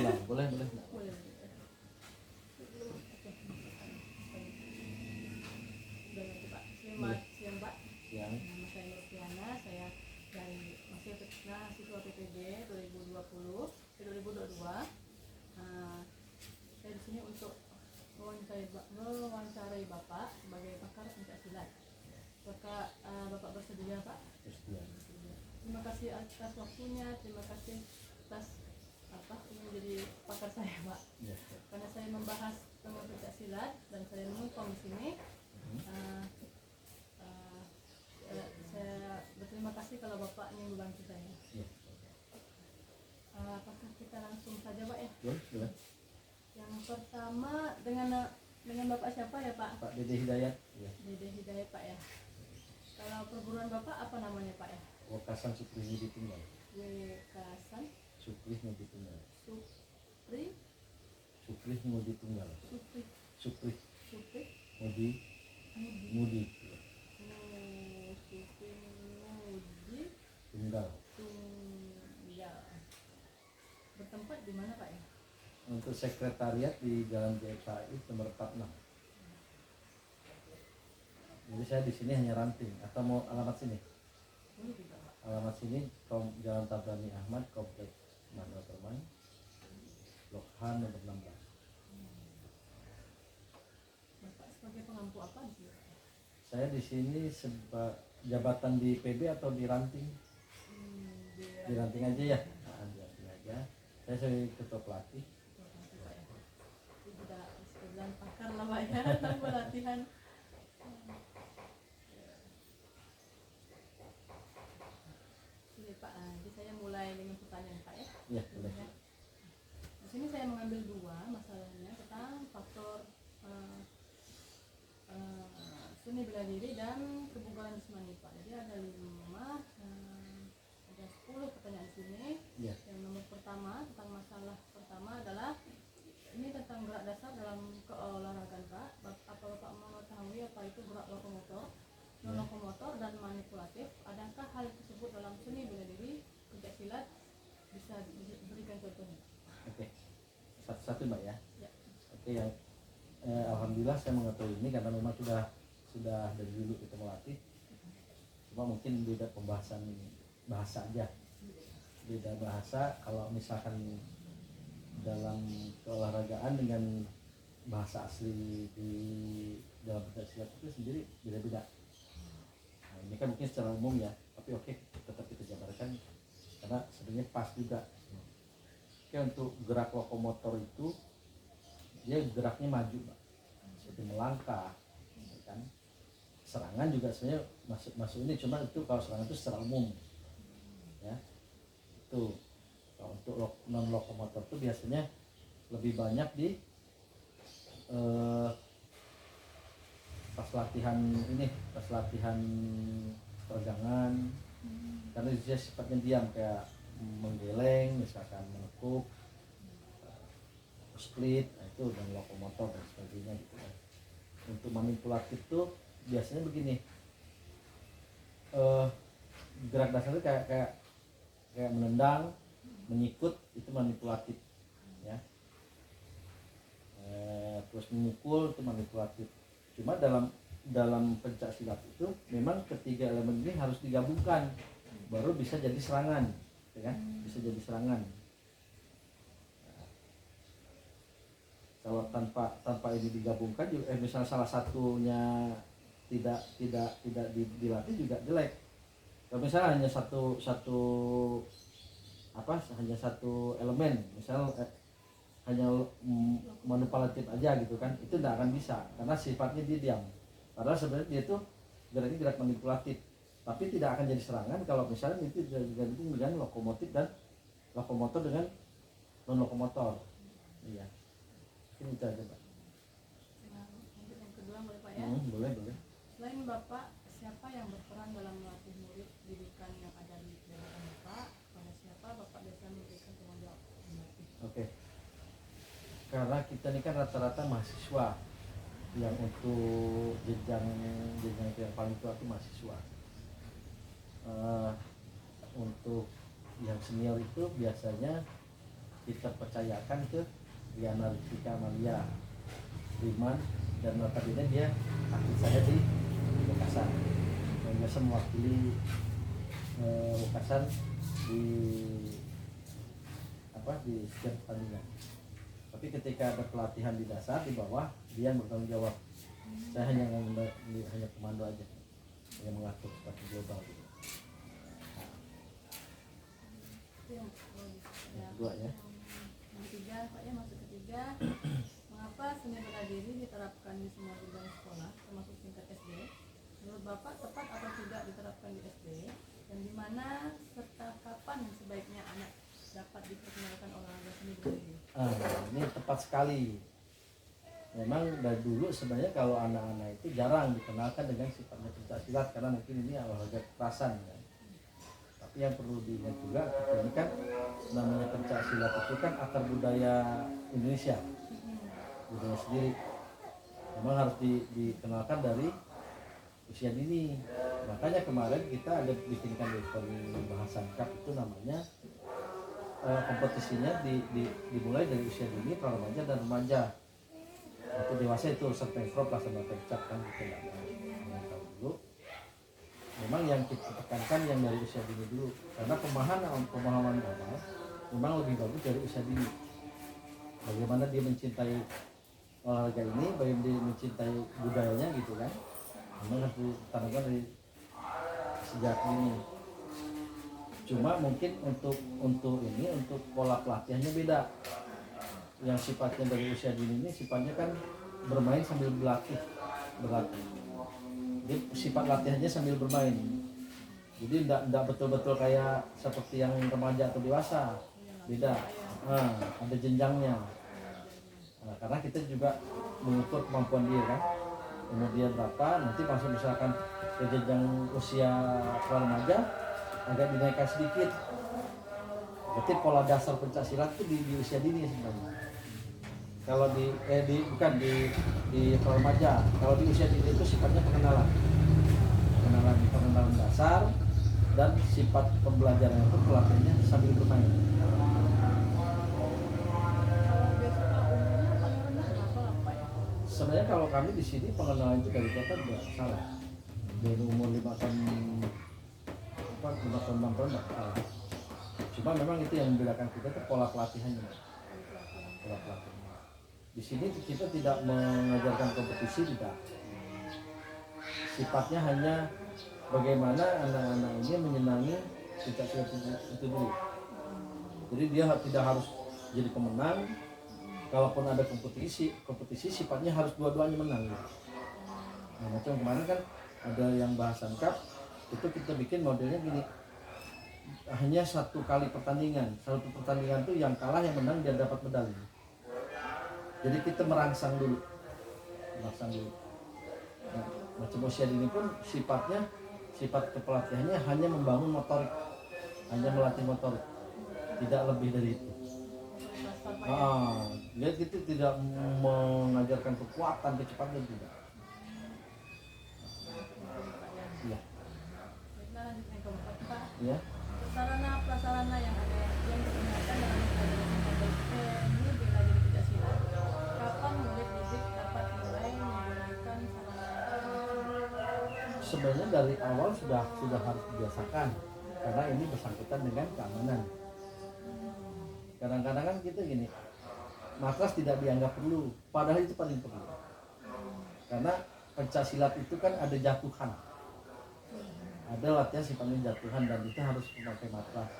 Malang. Boleh. Boleh. Pak. Selamat siang Pak. Siang. Nama saya Nurtiana, saya dari mahasiswa PPG 2020 2022. Saya di sini untuk mewawancarai Bapak sebagai pakar pencaksilat. Apakah Bapak bersedia Pak? Bersedia. Terima kasih atas waktunya, terima kasih atas ingin jadi pakar saya Pak. Yes. Karena saya membahas tentang pencaksilat dan saya menumpang di sini. Saya berterima kasih kalau Bapak ingin membantu saya. Yes. Apakah kita langsung saja Pak ya? Boleh. Yang pertama dengan Bapak siapa ya Pak? Pak Dede Hidayat. Ya. Dede Hidayat Pak ya. Kalau perguruan Bapak apa namanya Pak ya? Wekasan Supri Mudi Tunggal. Wekasan Supri Mudi Tunggal. Supri Mudi Tunggal. Supri Mudi. Tunggal. Bertempat di mana Pak ya? Untuk sekretariat di Jalan JKI nomor 46. Jadi saya di sini hanya ranting atau mau alamat sini? Ini juga Pak. Alamat sini Jalan Tabrani Ahmad, Kompleks Manuel Permai, Blok H nomor 16. Bapak sebagai pengampu apa di sini Pak? Saya di sini jabatan di PB atau di ranting? Di ranting aja ya. Di ranting aja. Saya sebagai ketua pelatih. Pak ya. Sudah sekedar pakar lah Pak ya, tentang pelatihan. Ini Pak, jadi saya mulai dengan pertanyaan Pak ya. Iya, boleh. Di sini saya mengambil dua masalahnya tentang faktor seni bela diri dan kebugaran jismani Pak. Jadi ada 10 pertanyaan di sini. Ya. Yang nomor pertama tentang masalah pertama adalah ini tentang gerak dasar dalam keolahragaan Pak. Apa Bapak mengetahui apa itu gerak lokomotor, non-lokomotor dan manipulatif? Adakah hal tersebut dalam seni bela diri pencaksilat? Bisa diberikan contohnya? Oke. Satu-satu Mbak ya. Ya. Oke, yang alhamdulillah saya mengetahui ini karena memang sudah dari dulu kita melatih. Cuma mungkin beda pembahasan bahasa aja. Beda bahasa kalau misalkan dalam keolahragaan dengan bahasa asli di dalam pencaksilat itu sendiri beda-beda. Nah, ini kan mungkin secara umum ya, tapi oke, tetap kita jabarkan karena sebenarnya pas juga. Oke, untuk gerak lokomotor itu dia geraknya maju Pak, seperti melangkah, kan? Serangan juga sebenarnya masuk ini, cuma itu kalau serangan itu secara umum, ya. Itu kalau untuk non lokomotor itu biasanya lebih banyak di pas latihan peregangan, karena dia sifatnya diam kayak menggeleng, misalkan menekuk, split, itu dan lokomotor dan sebagainya gitu kan. Untuk manipulatif tuh biasanya begini, gerak dasarnya kayak menendang, menyikut, itu manipulatif ya. Terus memukul itu manipulatif. Cuma dalam pencaksilat itu memang ketiga elemen ini harus digabungkan baru bisa jadi serangan, ya kan? Bisa jadi serangan. Kalau tanpa ini digabungkan juga, misalnya salah satunya tidak dilatih juga jelek. Kalau misalnya hanya hanya satu elemen, misal hanya manipulatif aja gitu kan, itu tidak akan bisa karena sifatnya dia diam. Padahal sebenarnya dia tuh geraknya gerak manipulatif, tapi tidak akan jadi serangan kalau misalnya itu digabung dengan lokomotor dengan non lokomotor. Iya. Ini itu aja Pak. Yang kedua boleh Pak ya? Boleh. Selain Bapak, siapa yang berperan dalam melatih murid didikan yang ada di jabatan Bapak? Pada siapa Bapak biasa memberikan tanggung jawab? Oke. Karena kita ini kan rata-rata mahasiswa yang untuk jenjang yang paling tua itu mahasiswa. Untuk yang senior itu biasanya kita percayakan ke Diana Ritika Amalia Riman, dan notabene dia aktif saya di Wekasan dan biasa mewakili Wekasan di di setiap pertandingan. Tapi ketika ada pelatihan di dasar di bawah, dia yang bertanggung jawab. Saya hanya hanya komando aja yang mengatur seperti global gitu. Yang Dua ya. Yang ketiga, Pak ya, masuk ketiga. Mengapa seni bela diri diterapkan di semua jenjang sekolah, termasuk tingkat SD? Menurut Bapak tepat atau tidak diterapkan di SD? Dan di mana serta kapan sebaiknya anak dapat diperkenalkan olahraga seni bela diri? Ini tepat sekali. Memang dari dulu sebenarnya kalau anak-anak itu jarang dikenalkan dengan sifatnya pencaksilat karena mungkin ini olahraga kekerasan kan. Tapi yang perlu diingat juga ini kan namanya pencaksilat itu kan akar budaya Indonesia, budaya sendiri. Memang harus dikenalkan dari usia dini. Makanya kemarin kita ada bikinkan event bahasan cup itu namanya kompetisinya dimulai dari usia dini, remaja dan remaja. Untuk dewasa itu urusan pemprov lah sama pemcap kan kita nggak tahu dulu. Memang yang kita tekankan yang dari usia dini dulu, karena pemahaman awal memang lebih bagus dari usia dini. Bagaimana dia mencintai olahraga ini, bagaimana dia mencintai budayanya gitu kan. Memang harus ditanamkan dari sejak dini. Cuma mungkin untuk pola pelatihannya beda. Yang sifatnya dari usia dini ini sifatnya kan bermain sambil berlatih. Jadi sifat latihannya sambil bermain. Jadi tidak betul-betul kayak seperti yang remaja atau dewasa. Beda. Ada jenjangnya. Karena kita juga mengukur kemampuan dia kan. Umur dia berapa, nanti masuk misalkan ke jenjang usia remaja agak dinaikkan sedikit. Berarti pola dasar pencaksilat itu di usia dini sebenarnya. Kalau di remaja, kalau di usia dini itu sifatnya pengenalan dasar, dan sifat pembelajaran itu pelatihannya sambil bermain. Sebenarnya kalau kami di sini pengenalan itu dari kota tidak salah. Dari umur 5 tahun 6 tahun tidak salah. Cuma memang itu yang membedakan kita itu pola pelatihannya. Di sini kita tidak mengajarkan kompetisi, tidak. Sifatnya hanya bagaimana anak-anak ini menyenangi pencaksilat itu dulu. Jadi dia tidak harus jadi pemenang. Kalaupun ada kompetisi sifatnya harus dua-duanya menang. Nah, macam kemarin kan ada yang bahasan cup, itu kita bikin modelnya gini. Hanya satu kali pertandingan. Satu pertandingan itu yang kalah yang menang dia dapat medali. Jadi kita merangsang dulu. Nah, macam usia dini pun sifat kepelatihannya hanya membangun motorik, hanya melatih motorik, tidak lebih dari itu. Dia itu tidak mengajarkan kekuatan, kecepatan tidak. Ya. Kita lanjut yang keempat, Pak. Ya. Prasarana yang ada yang digunakan dalam ini bela diri pencaksilat. Kapan murid didik dapat mulai menggunakan sarana? Sebenarnya dari awal sudah harus dibiasakan, karena ini bersangkutan dengan keamanan. Kadang-kadang kan kita gini, matras tidak dianggap perlu, padahal itu paling perlu. Karena pencaksilat itu kan ada jatuhan, ada latihan sifatnya jatuhan, dan itu harus memakai matras.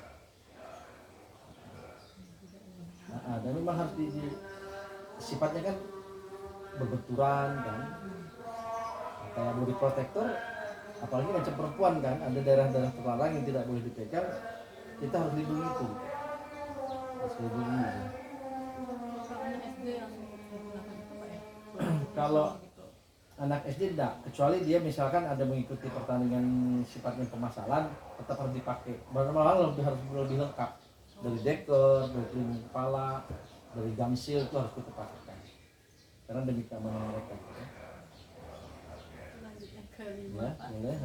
Dan memang harus sifatnya kan berbenturan kan, kayak body protector, apalagi macam perempuan kan, ada daerah-daerah terlarang yang tidak boleh dipegang, kita harus lindungi itu. Kalau anak SD tidak, kecuali dia misalkan ada mengikuti pertandingan sifatnya pemasalan, tetap harus dipakai. Malah harus lebih lengkap, dari deker, dari pelindung kepala, dari gamsil itu harus kita pakai, karena demi keamanan mereka. Lanjut yang kelima, Pak. Boleh.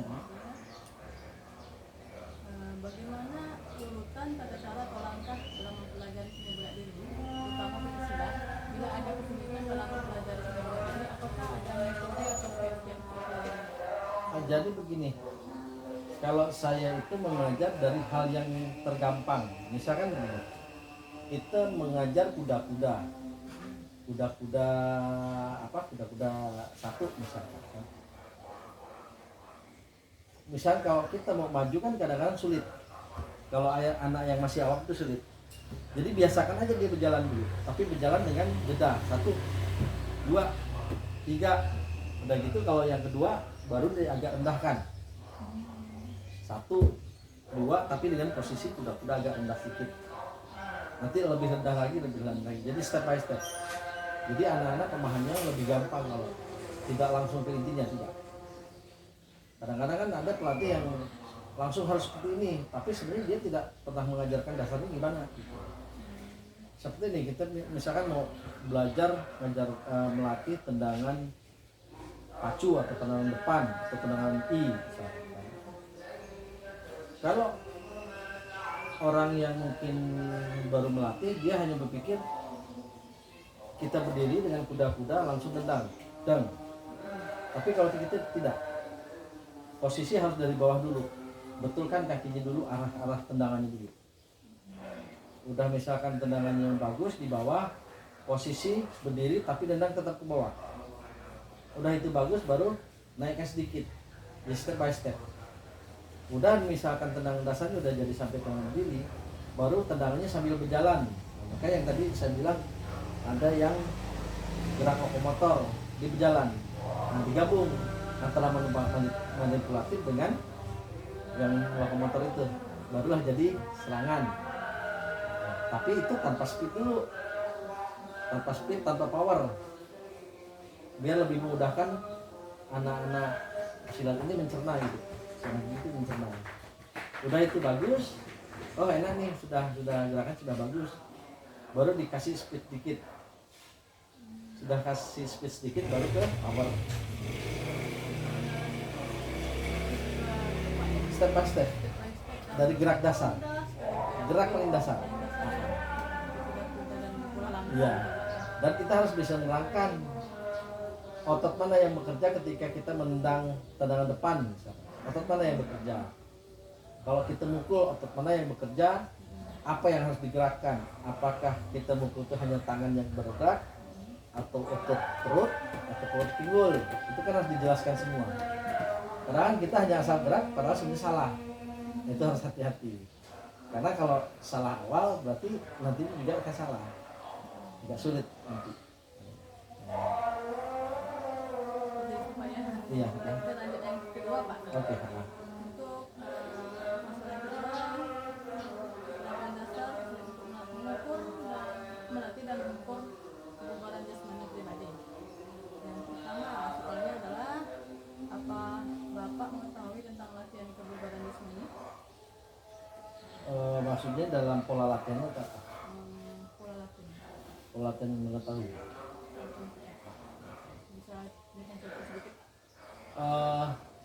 Bagaimana urutan tata cara atau langkah dalam mempelajari seni bela diri? Jadi begini, kalau saya itu mengajar dari hal yang tergampang. Misalkan begini, kita mengajar kuda-kuda, kuda-kuda apa? Kuda-kuda satu misalkan. Misal kalau kita mau maju kan kadang-kadang sulit. Kalau anak yang masih awam itu sulit. Jadi biasakan aja dia berjalan dulu, tapi berjalan dengan jeda 1, 2, 3. Udah gitu kalau yang kedua baru dia agak rendahkan. 1, 2, tapi dengan posisi kuda-kuda agak rendah sedikit. Nanti lebih rendah lagi, lebih rendah lagi. Jadi step by step. Jadi anak-anak pemahamannya lebih gampang kalau tidak langsung ke intinya, tidak. Kadang-kadang kan ada pelatih yang langsung harus seperti ini, tapi sebenarnya dia tidak pernah mengajarkan dasarnya gimana. Seperti ini, kita misalkan mau belajar melatih tendangan pacu atau tendangan depan atau tendangan I misalkan. Kalau orang yang mungkin baru melatih, dia hanya berpikir kita berdiri dengan kuda-kuda langsung tendang, dang. Tapi kalau kita tidak, posisi harus dari bawah dulu, betulkan kakinya dulu, arah tendangannya dulu. Udah misalkan tendangannya yang bagus di bawah, posisi berdiri tapi tendang tetap ke bawah. Udah itu bagus, baru naikkan sedikit, di step by step. Udah misalkan tendangan dasarnya udah jadi sampai tangan berdiri, baru tendangannya sambil berjalan. Maka yang tadi saya bilang ada yang gerak lokomotor di berjalan. Nah, digabung antara manipulatif dengan yang lokomotor itu, barulah jadi serangan. Tapi itu tanpa speed dulu, tanpa power, biar lebih memudahkan anak-anak silat ini mencerna gitu. Mencerna. Udah itu bagus, oh enak nih, sudah gerakan sudah bagus, baru dikasih speed dikit. Sudah kasih speed sedikit baru ke power. Step by step dari gerak dasar, gerak paling dasar. Iya. Dan kita harus bisa menerangkan otot mana yang bekerja ketika kita menendang tendangan depan misalnya. Otot mana yang bekerja? Kalau kita mukul, otot mana yang bekerja? Apa yang harus digerakkan? Apakah kita mukul itu hanya tangan yang bergerak, atau otot perut, atau perut pinggul? Itu kan harus dijelaskan semua. Karena kita hanya asal gerak, padahal sebenarnya salah. Itu harus hati-hati. Karena kalau salah awal, berarti nanti juga akan salah. Tidak sulit nanti. Iya. Kita lanjut yang kedua, Pak. Oke. Untuk masalah kedua, latihan dasar untuk mengukur dan melatih dan mengukur kebugaran jasmani pribadi. Yang pertama soalnya adalah apa Bapak mengetahui tentang latihan kebugaran jasmani? Maksudnya dalam pola latihannya apa? Pola latihan. Pola latihan yang mengetahui. Bisa dikonsultasi sedikit?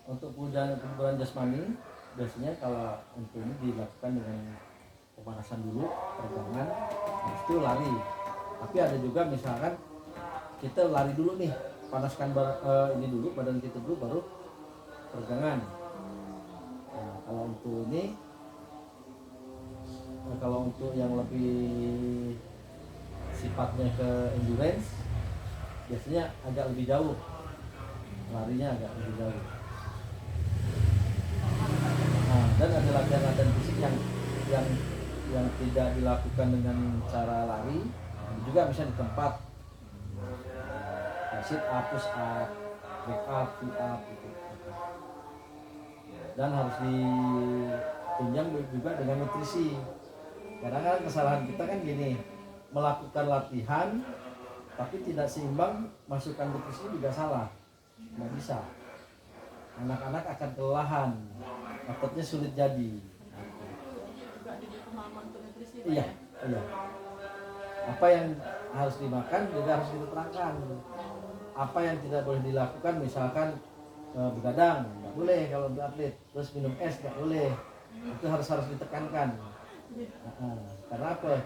Untuk kebugaran jasmani biasanya kalau untuk ini dilakukan dengan pemanasan dulu, peregangan, habis itu lari. Tapi ada juga misalkan kita lari dulu nih, panaskan ini dulu, badan kita dulu, baru peregangan. Nah, kalau untuk yang lebih sifatnya ke endurance, biasanya agak lebih jauh, larinya agak lebih jauh. Nah, dan ada latihan fisik yang tidak dilakukan dengan cara lari, juga misalnya di tempat, sit up, push up, back up, pull up gitu. Dan harus ditunjang juga dengan nutrisi. Karena kan kesalahan kita kan gini, melakukan latihan tapi tidak seimbang, masukkan nutrisi juga salah, nggak bisa. Anak-anak akan kelelahan, ototnya sulit jadi. Juga di pemahaman untuk nutrisi, Pak, Iya, ya? iya. Apa yang harus dimakan juga harus diterangkan. Apa yang tidak boleh dilakukan, misalkan begadang, nggak boleh kalau untuk atlet. Terus minum es nggak boleh. Itu harus ditekankan. Karena apa?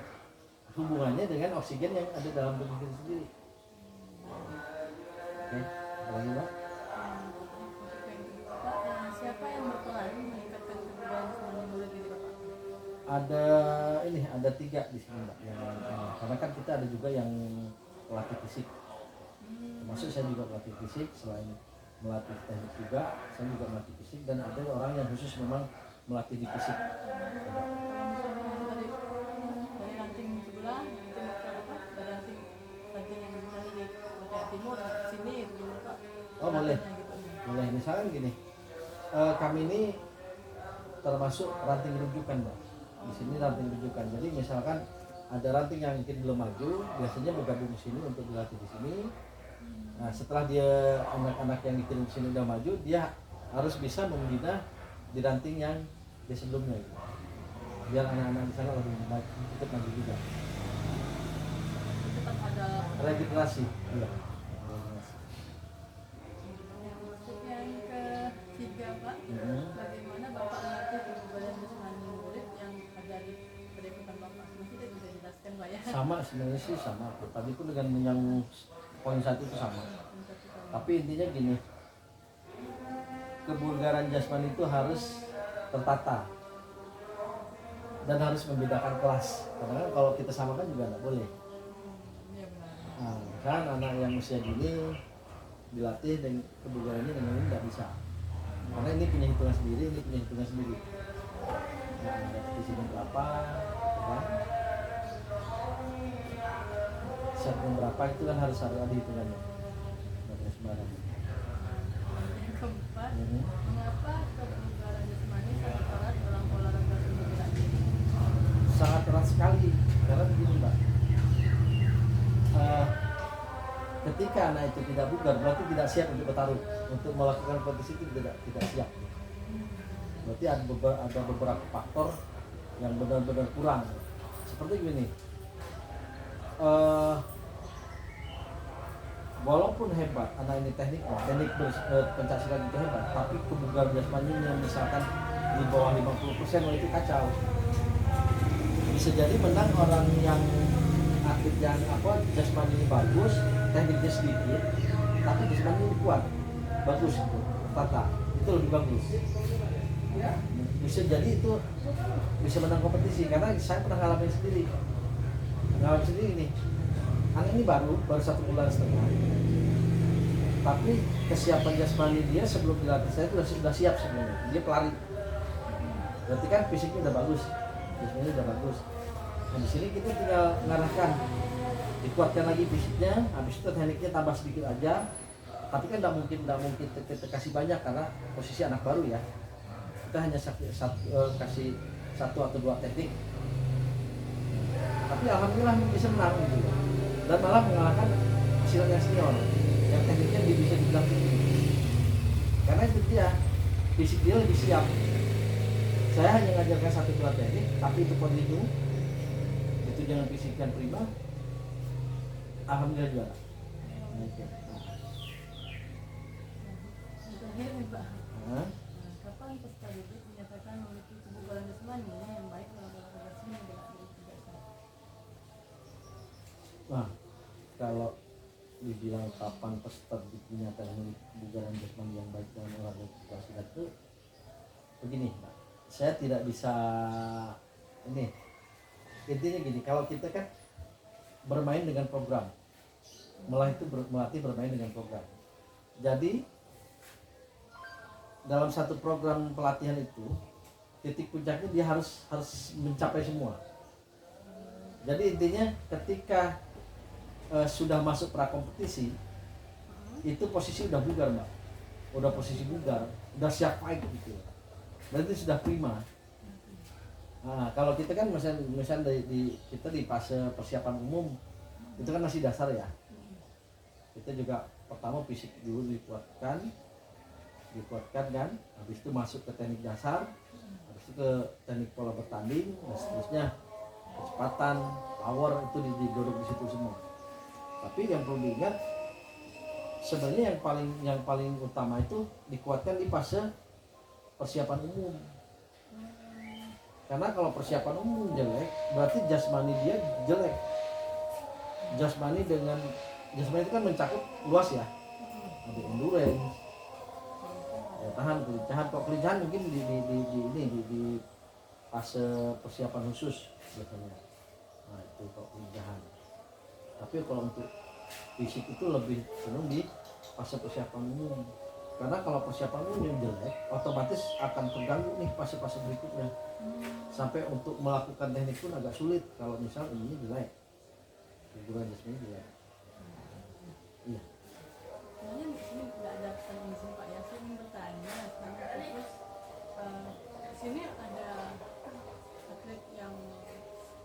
Hubungannya dengan oksigen yang ada dalam tubuh kita sendiri. Oke, apa lagi, Pak? Untuk yang kedua, Pak, Ada ini, ada 3 di sini Mbak. Karena kan kita ada juga yang pelatih fisik. Termasuk saya juga pelatih fisik, selain melatih teknik juga, saya juga melatih fisik dan ada orang yang khusus memang melatih di fisik. Dari ranting sebelah, ranting apa? Dari ranting yang misalnya di Batak Timur sini gitu Pak. Oh boleh, Gitu. boleh. Misalkan gini, kami ini termasuk ranting rujukan Mbak. Di sini ranting rujukan. Jadi misalkan ada ranting yang mungkin belum maju, biasanya bergabung di sini untuk dilatih di sini. Nah, setelah dia anak-anak yang dikirim ke sini udah maju, dia harus bisa membina di ranting yang di sebelumnya gitu. Biar anak-anak di sana lebih baik, ikut maju juga. Tetap ada Regenerasi. Iya. yang ketiga Pak. Bagaimana Bapak melatih kebugaran jasmani murid yang ada di berikutan Bapak? Mungkin tidak bisa dijelaskan Pak ya. Sama sebenarnya sih sama. Tadi pun dengan yang poin 1 itu sama. Tapi intinya gini, kebugaran jasmani itu harus tertata dan harus membedakan kelas. Karena kan kalau kita samakan juga nggak boleh. Iya benar. Nah, kan anak yang usia dini dilatih dengan kebugarannya dengan ini nggak bisa. Karena ini punya hitungan sendiri, ini punya hitungan sendiri. Nah, repetisinya berapa, kan? Setnya berapa itu kan harus ada hitungannya. Nggak boleh sembarang. Yang keempat, mengapa kebugaran jasmani sangat erat dalam olahraga bela diri? Sangat erat sekali karena begini Mbak. Ketika anak itu tidak bugar berarti tidak siap untuk bertarung, untuk melakukan kompetisi itu tidak siap. Berarti ada beberapa faktor yang benar-benar kurang. Seperti gini, walaupun hebat anak ini teknik pencaksilat itu hebat, tapi kebugaran jasmaninya misalkan di bawah 50%, itu kacau. Bisa jadi menang orang yang atlet yang jasmani ini bagus, tekniknya sedikit, tapi jasmani ini kuat, bagus itu, tata, itu lebih bagus. Bisa jadi itu bisa menang kompetisi karena saya pernah ngalamin sendiri nih. Anak ini baru 1,5 bulan, tapi kesiapan jasmani dia sebelum dilatih saya itu sudah siap sebenarnya. Dia pelari, berarti kan fisiknya udah bagus, jasmani udah bagus. Nah di sini kita tinggal mengarahkan, dikuatkan lagi fisiknya, habis itu tekniknya tambah sedikit aja. Tapi kan tidak mungkin kita kasih banyak karena posisi anak baru ya. Kita hanya kasih 1 atau 2 teknik. Tapi alhamdulillah bisa menang gitu. Dan malah mengalahkan silat yang senior, yang tekniknya bisa dibilang tinggi. Karena itu dia, fisik dia lebih siap. Saya hanya ngajarkan 1-2 teknik, tapi itu continue. Itu dengan fisik yang prima, alhamdulillah juara. Terakhir nih Pak, kapan peserta didik dinyatakan memiliki kebugaran jasmani yang baik dalam olahraga seni bela diri tidak sah? Nah, kalau dibilang kapan peserta didik dinyatakan memiliki kebugaran jasmani yang baik dalam olahraga silat itu begini, Pak. Saya tidak bisa ini. Intinya gini, kalau kita kan bermain dengan program, melatih bermain dengan program. Jadi dalam satu program pelatihan itu titik puncaknya dia harus mencapai semua. Jadi intinya ketika sudah masuk prakompetisi itu posisi udah bugar Mbak, udah posisi bugar, udah siap fight gitu. Berarti sudah prima. Nah, kalau kita kan misal kita di fase persiapan umum itu kan masih dasar ya. Kita juga pertama fisik dulu dikuatkan kan, habis itu masuk ke teknik dasar, habis itu ke teknik pola bertanding, dan seterusnya kecepatan, power itu didorong di situ semua. Tapi yang perlu diingat sebenarnya yang paling utama itu dikuatkan di fase persiapan umum. Karena kalau persiapan umum jelek, berarti jasmani dia jelek. Jasmani itu kan mencakup luas ya. Ada endurance, tahan kelincahan. Kalau kelincahan mungkin di fase persiapan khusus biasanya. Nah itu kalau penjagaan. Tapi kalau untuk fisik itu lebih cenderung di fase persiapan umum. Karena kalau persiapan umum jelek, otomatis akan terganggu nih fase-fase berikutnya. Sampai untuk melakukan teknik pun agak sulit kalau misal ini jelek. Guguran jasmani jelek. Iya. Sebenarnya di sini nggak ada pesan izin Pak ya, saya ingin bertanya karena terus di sini ada atlet yang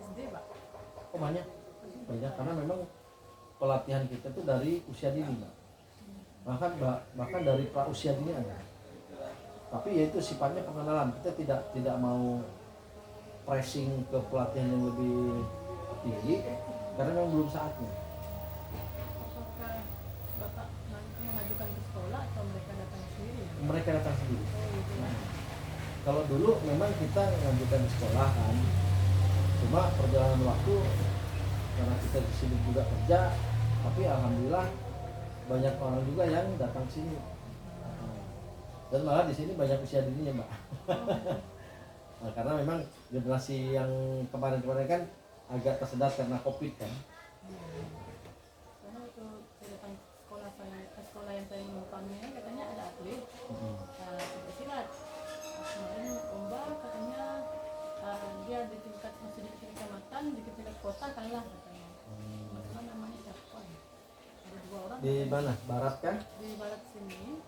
SD Pak. Oh banyak karena memang pelatihan kita tuh dari usia dini Mbak. bahkan dari pra usia dini ada. Tapi yaitu sifatnya pengenalan, kita tidak mau pressing ke pelatihan yang lebih tinggi karena memang belum saatnya. Apakah Bapak nanti mengajukan ke sekolah atau mereka datang sendiri? Mereka datang sendiri. Oh gitu ya. Kalau dulu memang kita mengajukan di sekolah kan, cuma perjalanan waktu karena kita di sini juga kerja, tapi alhamdulillah banyak orang juga yang datang sini. Dan malah di sini banyak usia dininya Mbak. Nah, karena memang generasi yang kemarin-kemarin kan agak tersedat karena COVID kan. Karena itu saya datang ke sekolah yang saya numpangi katanya ada atlet tidak silat. Kemarin lomba katanya dia di tingkat masih di tingkat kecamatan, di tingkat kota kalah katanya. Masalah namanya siapa? Ada 2 orang. Di mana? Barat kan? Di barat sini.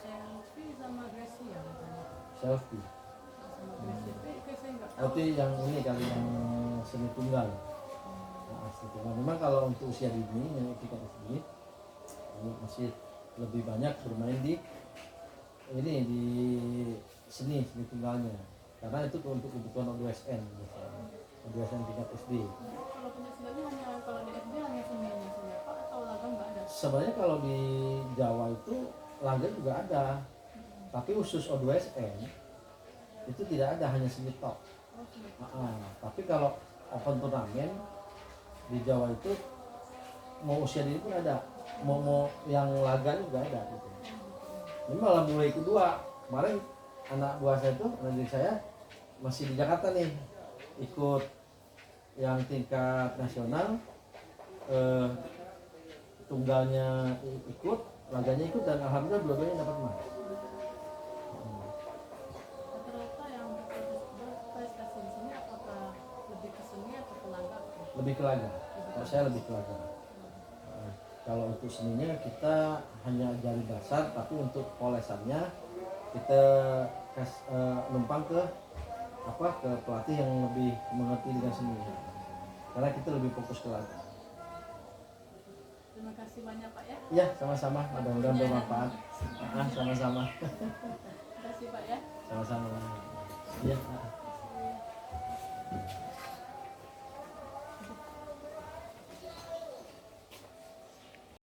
Selfie sama Gracia katanya. Selfie. Sama Gracia tapi saya nggak tahu. Berarti yang ini kali yang seni tunggal. Nah, seni tunggal. Memang kalau untuk usia dini yang tingkat SD ini masih lebih banyak bermain di ini di seni tunggalnya. Karena itu untuk kebutuhan O2SN biasanya. O2SN tingkat SD. Kalau pencaksilatnya hanya kalau di SD hanya seninya saja Pak atau laga nggak ada? Sebenarnya kalau di Jawa itu laga juga ada. Tapi khusus O2SN itu tidak ada, hanya seni tok. Oh, sudah. Tapi kalau open turnamen di Jawa itu mau usia dini pun ada, mau yang laga juga ada gitu. Ini malah mulai kedua. Kemarin anak buah saya tuh, anak saya masih di Jakarta nih, ikut yang tingkat nasional, tunggalnya ikut, laganya ikut, dan alhamdulillah dua-duanya dapat emas. Rata-rata yang berprestasi di sini apakah lebih ke seni atau ke laga? Lebih ke laga. Kalau saya lebih ke laga. Kalau untuk seninya kita hanya jari dasar, tapi untuk polesannya kita numpang ke pelatih yang lebih mengerti dengan seni. Karena kita lebih fokus ke laga. Terima kasih banyak Pak ya. Ya, sama-sama. Mudah-mudahan bermanfaat. Sama-sama. Terima kasih Pak ya. Sama-sama. Ya.